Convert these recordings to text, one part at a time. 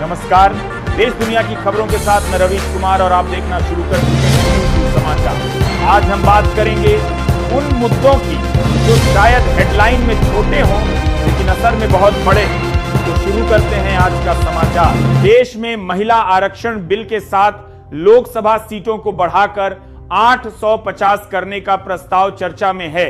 नमस्कार। देश दुनिया की खबरों के साथ मैं रवीश कुमार और आप देखना शुरू कर चुके हैं समाचार। आज हम बात करेंगे उन मुद्दों की जो शायद हेडलाइन में छोटे हों लेकिन असर में बहुत बड़े हैं। तो शुरू करते हैं आज का समाचार। देश में महिला आरक्षण बिल के साथ लोकसभा सीटों को बढ़ाकर 850 करने का प्रस्ताव चर्चा में है।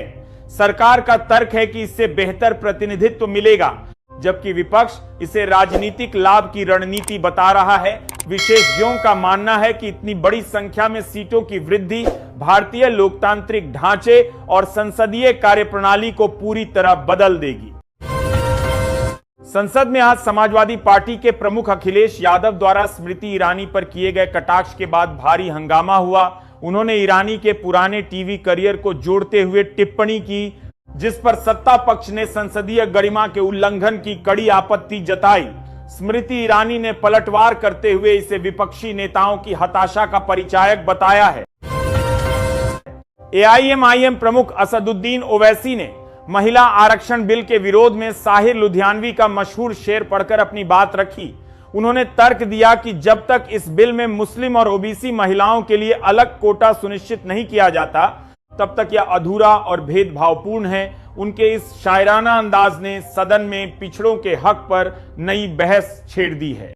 सरकार का तर्क है कि इससे बेहतर प्रतिनिधित्व मिलेगा, जबकि विपक्ष इसे राजनीतिक लाभ की रणनीति बता रहा है। विशेषज्ञों का मानना है कि इतनी बड़ी संख्या में सीटों की वृद्धि भारतीय लोकतांत्रिक ढांचे और संसदीय कार्यप्रणाली को पूरी तरह बदल देगी। संसद में आज समाजवादी पार्टी के प्रमुख अखिलेश यादव द्वारा स्मृति ईरानी पर किए गए कटाक्ष के बाद भारी हंगामा हुआ। उन्होंने ईरानी के पुराने टीवी करियर को जोड़ते हुए टिप्पणी की, जिस पर सत्ता पक्ष ने संसदीय गरिमा के उल्लंघन की कड़ी आपत्ति जताई। स्मृति ईरानी ने पलटवार करते हुए इसे विपक्षी नेताओं की हताशा का परिचायक बताया है। एआईएमआईएम प्रमुख असदुद्दीन ओवैसी ने महिला आरक्षण बिल के विरोध में साहिर लुधियानवी का मशहूर शेर पढ़कर अपनी बात रखी। उन्होंने तर्क दिया कि जब तक इस बिल में मुस्लिम और ओबीसी महिलाओं के लिए अलग कोटा सुनिश्चित नहीं किया जाता, तब तक यह अधूरा और भेदभावपूर्ण है। उनके इस शायराना अंदाज ने सदन में पिछड़ों के हक पर नई बहस छेड़ दी है।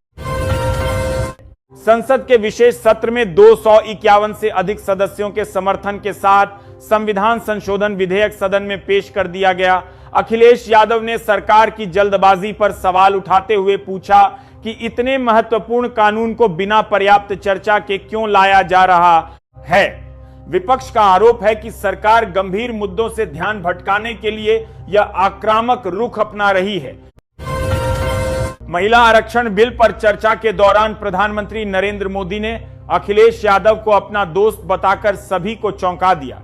संसद के विशेष सत्र में 251 से अधिक सदस्यों के समर्थन के साथ संविधान संशोधन विधेयक सदन में पेश कर दिया गया। अखिलेश यादव ने सरकार की जल्दबाजी पर सवाल उठाते हुए पूछा कि इतने महत्वपूर्ण कानून को बिना पर्याप्त चर्चा के क्यों लाया जा रहा है। विपक्ष का आरोप है कि सरकार गंभीर मुद्दों से ध्यान भटकाने के लिए यह आक्रामक रुख अपना रही है। महिला आरक्षण बिल पर चर्चा के दौरान प्रधानमंत्री नरेंद्र मोदी ने अखिलेश यादव को अपना दोस्त बताकर सभी को चौंका दिया।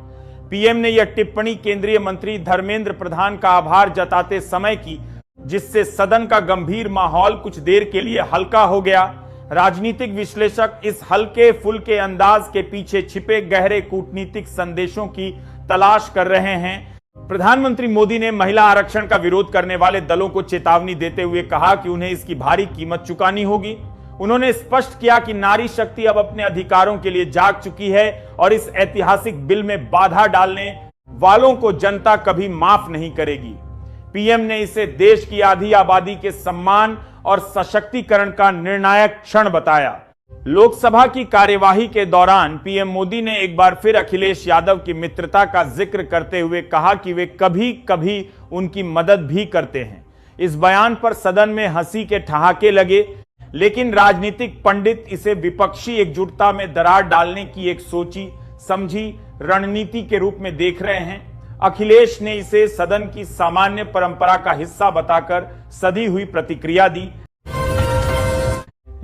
पीएम ने यह टिप्पणी केंद्रीय मंत्री धर्मेंद्र प्रधान का आभार जताते समय की, जिससे सदन का गंभीर माहौल कुछ देर के लिए हल्का हो गया। राजनीतिक विश्लेषक इस हल्के फुल्के अंदाज के पीछे छिपे गहरे कूटनीतिक संदेशों की तलाश कर रहे हैं। प्रधानमंत्री मोदी ने महिला आरक्षण का विरोध करने वाले दलों को चेतावनी देते हुए कहा कि उन्हें इसकी भारी कीमत चुकानी होगी। उन्होंने स्पष्ट किया कि नारी शक्ति अब अपने अधिकारों के लिए जाग चुकी है और इस ऐतिहासिक बिल में बाधा डालने वालों को जनता कभी माफ नहीं करेगी। पीएम ने इसे देश की आधी आबादी के सम्मान और सशक्तिकरण का निर्णायक क्षण बताया। लोकसभा की कार्यवाही के दौरान पीएम मोदी ने एक बार फिर अखिलेश यादव की मित्रता का जिक्र करते हुए कहा कि वे कभी कभी उनकी मदद भी करते हैं। इस बयान पर सदन में हंसी के ठहाके लगे, लेकिन राजनीतिक पंडित इसे विपक्षी एकजुटता में दरार डालने की एक सोची समझी रणनीति के रूप में देख रहे हैं। अखिलेश ने इसे सदन की सामान्य परंपरा का हिस्सा बताकर सधी हुई प्रतिक्रिया दी।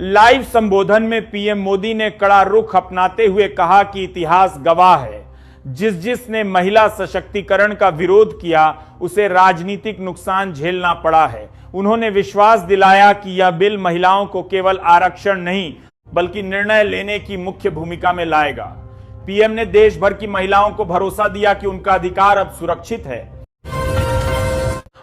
लाइव संबोधन में पीएम मोदी ने कड़ा रुख अपनाते हुए कहा कि इतिहास गवाह है, जिसने महिला सशक्तिकरण का विरोध किया उसे राजनीतिक नुकसान झेलना पड़ा है। उन्होंने विश्वास दिलाया कि यह बिल महिलाओं को केवल आरक्षण नहीं बल्कि निर्णय लेने की मुख्य भूमिका में लाएगा। पीएम ने देश भर की महिलाओं को भरोसा दिया कि उनका अधिकार अब सुरक्षित है।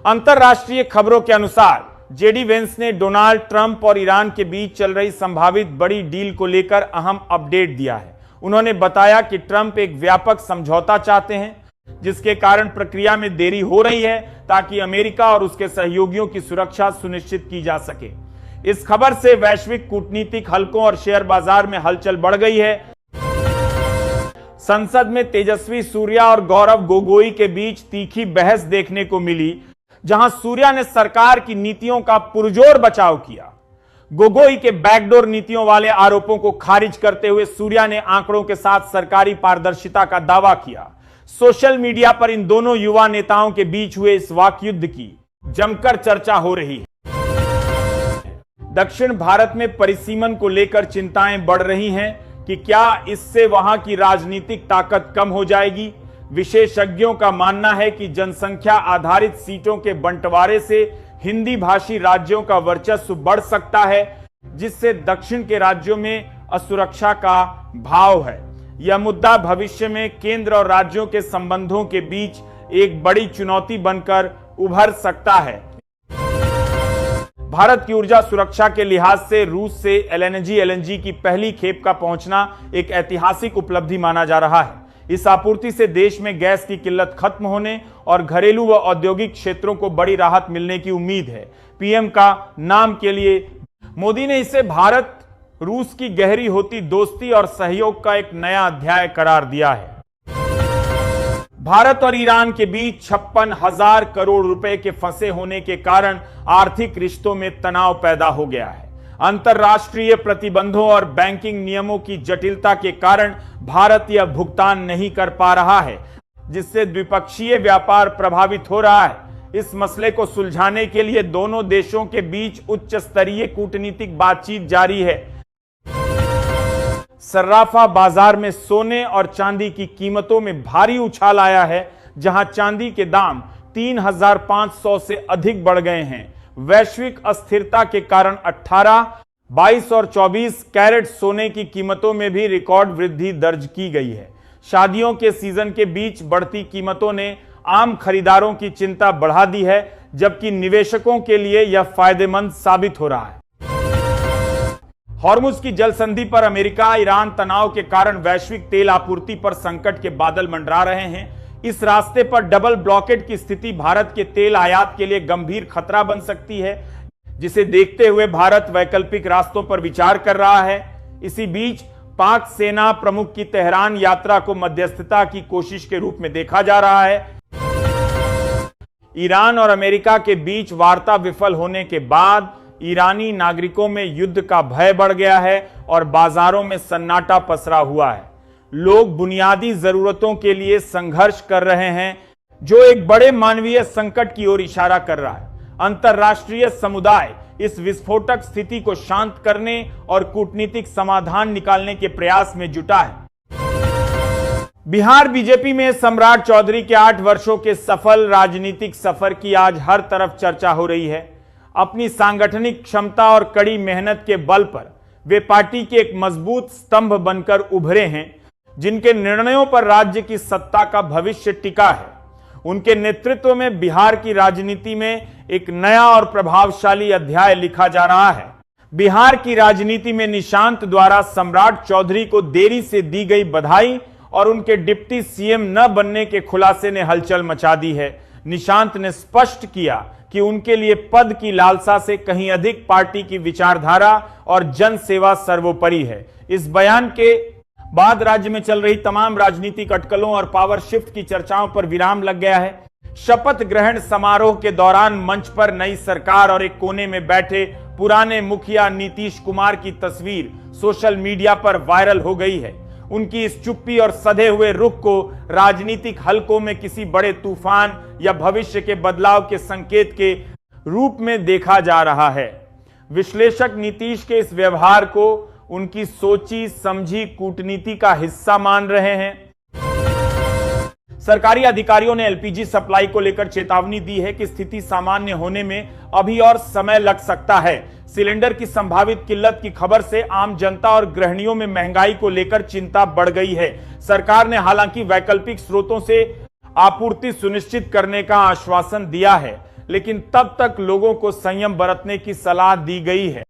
अंतरराष्ट्रीय खबरों के अनुसार जेडी वेंस ने डोनाल्ड ट्रंप और ईरान के बीच चल रही संभावित बड़ी डील को लेकर अहम अपडेट दिया है। उन्होंने बताया कि ट्रंप एक व्यापक समझौता चाहते हैं, जिसके कारण प्रक्रिया में देरी हो रही है ताकि अमेरिका और उसके सहयोगियों की सुरक्षा सुनिश्चित की जा सके। इस खबर से वैश्विक कूटनीतिक हलकों और शेयर बाजार में हलचल बढ़ गई है। संसद में तेजस्वी सूर्या और गौरव गोगोई के बीच तीखी बहस देखने को मिली, जहां सूर्या ने सरकार की नीतियों का पुरजोर बचाव किया। गोगोई के बैकडोर नीतियों वाले आरोपों को खारिज करते हुए सूर्या ने आंकड़ों के साथ सरकारी पारदर्शिता का दावा किया। सोशल मीडिया पर इन दोनों युवा नेताओं के बीच हुए इस वाकयुद्ध की जमकर चर्चा हो रही है। दक्षिण भारत में परिसीमन को लेकर चिंताएं बढ़ रही हैं कि क्या इससे वहां की राजनीतिक ताकत कम हो जाएगी। विशेषज्ञों का मानना है कि जनसंख्या आधारित सीटों के बंटवारे से हिंदी भाषी राज्यों का वर्चस्व बढ़ सकता है, जिससे दक्षिण के राज्यों में असुरक्षा का भाव है। यह मुद्दा भविष्य में केंद्र और राज्यों के संबंधों के बीच एक बड़ी चुनौती बनकर उभर सकता है। भारत की ऊर्जा सुरक्षा के लिहाज से रूस से एलएनजी की पहली खेप का पहुंचना एक ऐतिहासिक उपलब्धि माना जा रहा है। इस आपूर्ति से देश में गैस की किल्लत खत्म होने और घरेलू व औद्योगिक क्षेत्रों को बड़ी राहत मिलने की उम्मीद है। पीएम का नाम के लिए मोदी ने इसे भारत रूस की गहरी होती दोस्ती और सहयोग का एक नया अध्याय करार दिया है। भारत और ईरान के बीच 56,000 करोड़ रुपए के फंसे होने के कारण आर्थिक रिश्तों में तनाव पैदा हो गया है। अंतर्राष्ट्रीय प्रतिबंधों और बैंकिंग नियमों की जटिलता के कारण भारत यह भुगतान नहीं कर पा रहा है, जिससे द्विपक्षीय व्यापार प्रभावित हो रहा है। इस मसले को सुलझाने के लिए दोनों देशों के बीच उच्च स्तरीय कूटनीतिक बातचीत जारी है। सर्राफा बाजार में सोने और चांदी की कीमतों में भारी उछाल आया है, जहां चांदी के दाम 3,500 से अधिक बढ़ गए हैं। वैश्विक अस्थिरता के कारण 18, 22 और 24 कैरेट सोने की कीमतों में भी रिकॉर्ड वृद्धि दर्ज की गई है। शादियों के सीजन के बीच बढ़ती कीमतों ने आम खरीदारों की चिंता बढ़ा दी है, जबकि निवेशकों के लिए यह फायदेमंद साबित हो रहा है। हॉर्मुज की जल संधि पर अमेरिका ईरान तनाव के कारण वैश्विक तेल आपूर्ति पर संकट के बादल मंडरा रहे हैं। इस रास्ते पर डबल ब्लॉकेड की स्थिति भारत के तेल आयात के लिए गंभीर खतरा बन सकती है, जिसे देखते हुए भारत वैकल्पिक रास्तों पर विचार कर रहा है। इसी बीच पाक सेना प्रमुख की तेहरान यात्रा को मध्यस्थता की कोशिश के रूप में देखा जा रहा है। ईरान और अमेरिका के बीच वार्ता विफल होने के बाद ईरानी नागरिकों में युद्ध का भय बढ़ गया है और बाजारों में सन्नाटा पसरा हुआ है। लोग बुनियादी जरूरतों के लिए संघर्ष कर रहे हैं, जो एक बड़े मानवीय संकट की ओर इशारा कर रहा है। अंतर्राष्ट्रीय समुदाय इस विस्फोटक स्थिति को शांत करने और कूटनीतिक समाधान निकालने के प्रयास में जुटा है। बिहार बीजेपी में सम्राट चौधरी के 8 वर्षों के सफल राजनीतिक सफर की आज हर तरफ चर्चा हो रही है। अपनी सांगठनिक क्षमता और कड़ी मेहनत के बल पर वे पार्टी के एक मजबूत स्तंभ बनकर उभरे हैं, जिनके निर्णयों पर राज्य की सत्ता का भविष्य टिका है। उनके नेतृत्व में बिहार की राजनीति में एक नया और प्रभावशाली अध्याय लिखा जा रहा है। बिहार की राजनीति में निशांत द्वारा सम्राट चौधरी को देरी से दी गई बधाई और उनके डिप्टी सीएम न बनने के खुलासे ने हलचल मचा दी है। निशांत ने स्पष्ट किया कि उनके लिए पद की लालसा से कहीं अधिक पार्टी की विचारधारा और जन सेवा सर्वोपरि है। इस बयान के बाद राज्य में चल रही तमाम राजनीतिक अटकलों और पावर शिफ्ट की चर्चाओं पर विराम लग गया है। शपथ ग्रहण समारोह के दौरान मंच पर नई सरकार और एक कोने में बैठे पुराने मुखिया नीतीश कुमार की तस्वीर सोशल मीडिया पर वायरल हो गई है। उनकी इस चुप्पी और सधे हुए रुख को राजनीतिक हलकों में किसी बड़े तूफान या भविष्य के बदलाव के संकेत के रूप में देखा जा रहा है। विश्लेषक नीतीश के इस व्यवहार को उनकी सोची समझी कूटनीति का हिस्सा मान रहे हैं। सरकारी अधिकारियों ने एलपीजी सप्लाई को लेकर चेतावनी दी है कि स्थिति सामान्य होने में अभी और समय लग सकता है। सिलेंडर की संभावित किल्लत की खबर से आम जनता और गृहिणियों में महंगाई को लेकर चिंता बढ़ गई है। सरकार ने हालांकि वैकल्पिक स्रोतों से आपूर्ति सुनिश्चित करने का आश्वासन दिया है, लेकिन तब तक लोगों को संयम बरतने की सलाह दी गई है।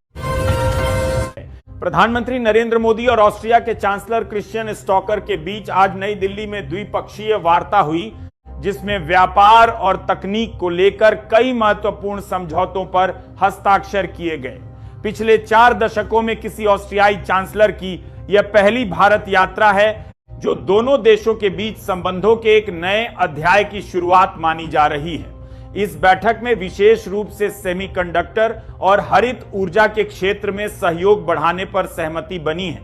प्रधानमंत्री नरेंद्र मोदी और ऑस्ट्रिया के चांसलर क्रिश्चियन स्टॉकर के बीच आज नई दिल्ली में द्विपक्षीय वार्ता हुई, जिसमें व्यापार और तकनीक को लेकर कई महत्वपूर्ण समझौतों पर हस्ताक्षर किए गए। पिछले 4 दशकों में किसी ऑस्ट्रियाई चांसलर की यह पहली भारत यात्रा है, जो दोनों देशों के बीच संबंधों के एक नए अध्याय की शुरुआत मानी जा रही है। इस बैठक में विशेष रूप से सेमीकंडक्टर और हरित ऊर्जा के क्षेत्र में सहयोग बढ़ाने पर सहमति बनी है।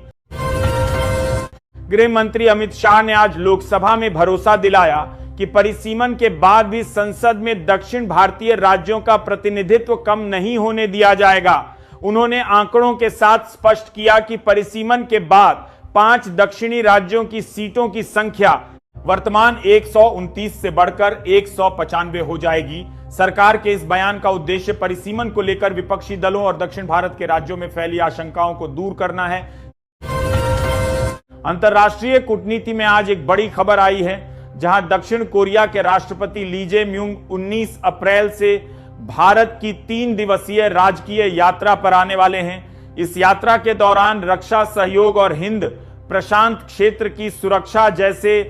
गृह मंत्री अमित शाह ने आज लोकसभा में भरोसा दिलाया कि परिसीमन के बाद भी संसद में दक्षिण भारतीय राज्यों का प्रतिनिधित्व कम नहीं होने दिया जाएगा। उन्होंने आंकड़ों के साथ स्पष्ट किया कि परिसीमन के बाद 5 दक्षिणी राज्यों की सीटों की संख्या वर्तमान 129 से बढ़कर 195 हो जाएगी। सरकार के इस बयान का उद्देश्य परिसीमन को लेकर विपक्षी दलों और दक्षिण भारत के राज्यों में फैली आशंकाओं को दूर करना है। अंतर्राष्ट्रीय कूटनीति में आज एक बड़ी खबर आई है, जहां दक्षिण कोरिया के राष्ट्रपति ली जे म्यूंग 19 अप्रैल से भारत की 3 दिवसीय राजकीय यात्रा पर आने वाले हैं। इस यात्रा के दौरान रक्षा सहयोग और हिंद प्रशांत क्षेत्र की सुरक्षा जैसे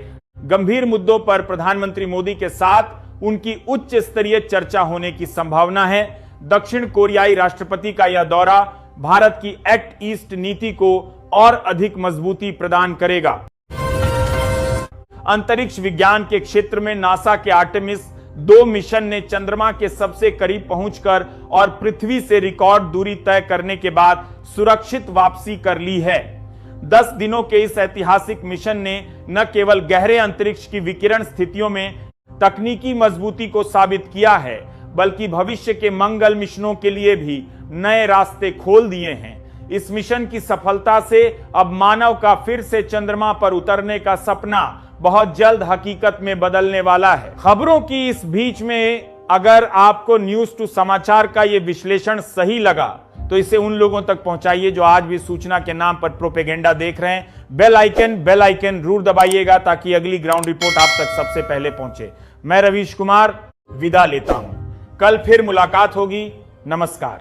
गंभीर मुद्दों पर प्रधानमंत्री मोदी के साथ उनकी उच्च स्तरीय चर्चा होने की संभावना है। दक्षिण कोरियाई राष्ट्रपति का यह दौरा भारत की एक्ट ईस्ट नीति को और अधिक मजबूती प्रदान करेगा। अंतरिक्ष विज्ञान के क्षेत्र में नासा के आर्टेमिस 2 मिशन ने चंद्रमा के सबसे करीब पहुंचकर और पृथ्वी से रिकॉर्ड दूरी तय करने के बाद सुरक्षित वापसी कर ली है। 10 दिनों के इस ऐतिहासिक मिशन ने न केवल गहरे अंतरिक्ष की विकिरण स्थितियों में तकनीकी मजबूती को साबित किया है, बल्कि भविष्य के मंगल मिशनों के लिए भी नए रास्ते खोल दिए हैं। इस मिशन की सफलता से अब मानव का फिर से चंद्रमा पर उतरने का सपना बहुत जल्द हकीकत में बदलने वाला है। खबरों की इस बीच में अगर आपको न्यूज टू समाचार का ये विश्लेषण सही लगा तो इसे उन लोगों तक पहुंचाइए जो आज भी सूचना के नाम पर प्रोपेगेंडा देख रहे हैं। बेल आइकन जरूर दबाइएगा ताकि अगली ग्राउंड रिपोर्ट आप तक सबसे पहले पहुंचे। मैं रवीश कुमार विदा लेता हूं। कल फिर मुलाकात होगी। नमस्कार।